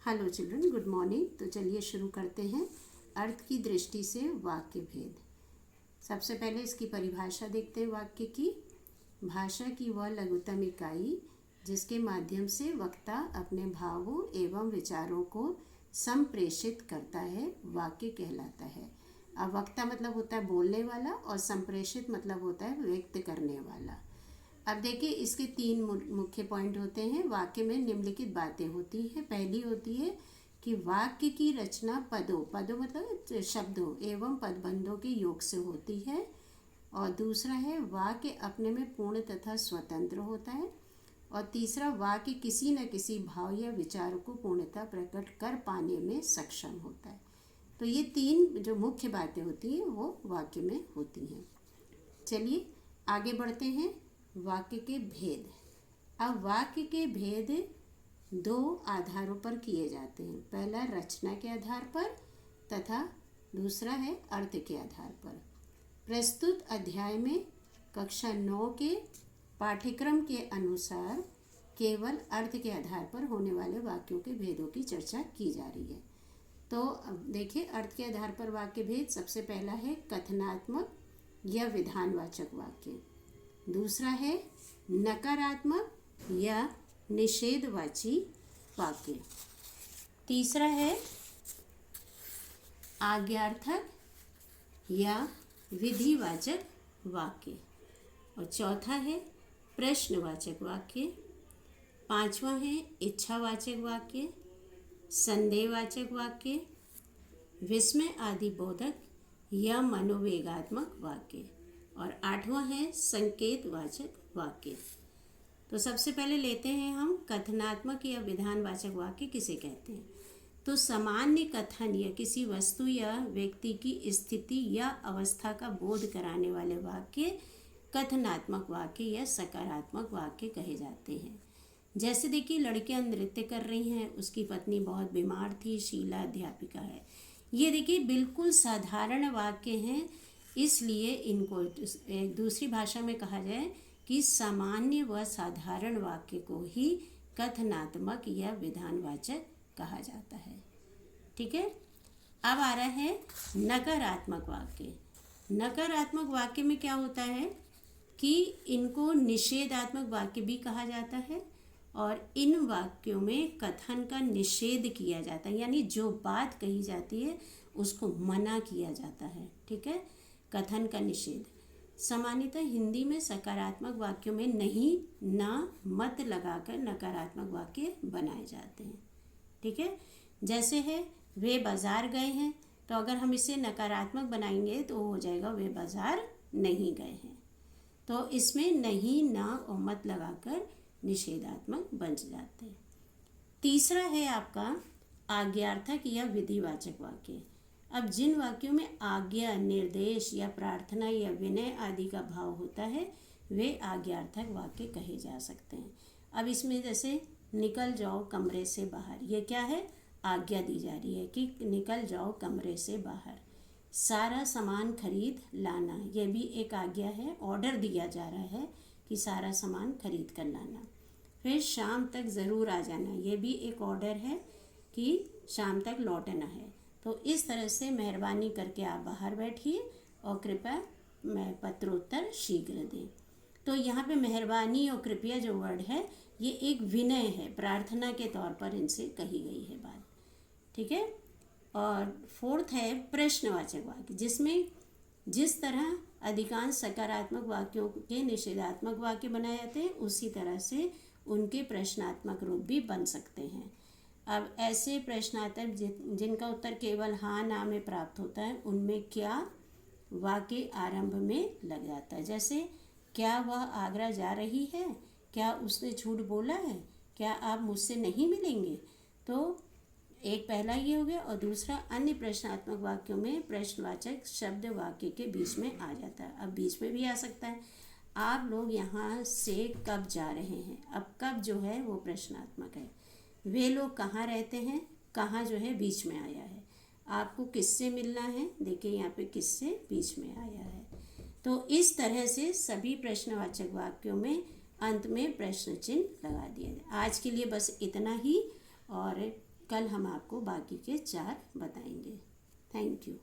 Hello children, good morning. तो चलिए शुरू करते हैं। अर्थ की दृष्टि से वाक्य भेद। सबसे पहले इसकी परिभाषा देखते हैं। वाक्य की भाषा की वह लघुतम इकाई जिसके माध्यम से वक्ता अपने भावों एवं विचारों को संप्रेषित करता है, वाक्य कहलाता है। अब वक्ता मतलब होता है बोलने वाला और संप्रेषित मतलब होता है व्यक्त करने वाला। अब देखिए, इसके तीन मुख्य पॉइंट होते हैं। वाक्य में निम्नलिखित बातें होती हैं। पहली होती है कि वाक्य की रचना पदों मतलब शब्दों एवं पदबंधों के योग से होती है। और दूसरा है वाक्य अपने में पूर्ण तथा स्वतंत्र होता है। और तीसरा, वाक्य किसी न किसी भाव या विचार को पूर्णतः प्रकट कर पाने में सक्षम होता है। तो ये तीन जो मुख्य बातें होती हैं वो वाक्य में होती हैं। चलिए आगे बढ़ते हैं। वाक्य के भेद। अब वाक्य के भेद दो आधारों पर किए जाते हैं। पहला रचना के आधार पर तथा दूसरा है अर्थ के आधार पर। प्रस्तुत अध्याय में कक्षा 9 के पाठ्यक्रम के अनुसार केवल अर्थ के आधार पर होने वाले वाक्यों के भेदों की चर्चा की जा रही है। तो अब देखिए, अर्थ के आधार पर वाक्य भेद। सबसे पहला है कथनात्मक या विधानवाचक वाक्य। दूसरा है नकारात्मक या निषेधवाची वाक्य। तीसरा है आज्ञार्थक या विधिवाचक वाक्य। और चौथा है प्रश्नवाचक वाक्य। पांचवा है इच्छावाचक वाक्य, संदेहवाचक वाक्य, विस्मय आदि बोधक या मनोवेगात्मक वाक्य। और आठवां है संकेतवाचक वाक्य। तो सबसे पहले लेते हैं हम कथनात्मक या विधानवाचक वाक्य किसे कहते हैं। तो सामान्य कथन या किसी वस्तु या व्यक्ति की स्थिति या अवस्था का बोध कराने वाले वाक्य कथनात्मक वाक्य या सकारात्मक वाक्य कहे जाते हैं। जैसे देखिए, लड़कियां नृत्य कर रही हैं, उसकी पत्नी बहुत बीमार थी, शीला अध्यापिका है। ये देखिए बिल्कुल साधारण वाक्य हैं, इसलिए इनको एक दूसरी भाषा में कहा जाए कि सामान्य व साधारण वाक्य को ही कथनात्मक या विधानवाचक कहा जाता है। ठीक है। अब आ रहा है नकारात्मक वाक्य। नकारात्मक वाक्य में क्या होता है कि इनको निषेधात्मक वाक्य भी कहा जाता है। और इन वाक्यों में कथन का निषेध किया जाता है, यानी जो बात कही जाती है उसको मना किया जाता है। ठीक है, कथन का निषेध। सामान्यतः हिंदी में सकारात्मक वाक्यों में नहीं, ना, मत लगाकर नकारात्मक वाक्य बनाए जाते हैं। ठीक है, जैसे है वे बाजार गए हैं, तो अगर हम इसे नकारात्मक बनाएंगे तो हो जाएगा वे बाजार नहीं गए हैं। तो इसमें नहीं, ना और मत लगाकर निषेधात्मक बन जाते हैं। तीसरा है आपका आज्ञार्थक या विधिवाचक वाक्य। अब जिन वाक्यों में आज्ञा, निर्देश या प्रार्थना या विनय आदि का भाव होता है वे आज्ञार्थक वाक्य कहे जा सकते हैं। अब इसमें जैसे निकल जाओ कमरे से बाहर, ये क्या है? आज्ञा दी जा रही है कि निकल जाओ कमरे से बाहर। सारा सामान खरीद लाना, यह भी एक आज्ञा है, ऑर्डर दिया जा रहा है कि सारा सामान खरीद कर लाना। फिर शाम तक ज़रूर आ जाना, यह भी एक ऑर्डर है कि शाम तक लौटना है। तो इस तरह से मेहरबानी करके आप बाहर बैठिए और कृपया मैं पत्रोत्तर शीघ्र दें। तो यहाँ पे मेहरबानी और कृपया जो वर्ड है ये एक विनय है, प्रार्थना के तौर पर इनसे कही गई है बात। ठीक है। और फोर्थ है प्रश्नवाचक वाक्य, जिसमें जिस तरह अधिकांश सकारात्मक वाक्यों के निषेधात्मक वाक्य बनाए जाते हैं उसी तरह से उनके प्रश्नात्मक रूप भी बन सकते हैं। अब ऐसे प्रश्नात्मक जिनका उत्तर केवल हाँ ना में प्राप्त होता है उनमें क्या वाक्य आरंभ में लग जाता है। जैसे क्या वह आगरा जा रही है, क्या उसने झूठ बोला है, क्या आप मुझसे नहीं मिलेंगे। तो एक पहला ये हो गया। और दूसरा, अन्य प्रश्नात्मक वाक्यों में प्रश्नवाचक शब्द वाक्य के बीच में आ जाता है। अब बीच में भी आ सकता है, आप लोग यहाँ से कब जा रहे हैं। अब कब जो है वो प्रश्नात्मक है। वे लोग कहाँ रहते हैं, कहाँ जो है बीच में आया है। आपको किससे मिलना है, देखिए यहाँ पे किससे बीच में आया है। तो इस तरह से सभी प्रश्नवाचक वाक्यों में अंत में प्रश्न चिन्ह लगा दिया जाए। आज के लिए बस इतना ही। और कल हम आपको बाकी के 4 बताएंगे। Thank you.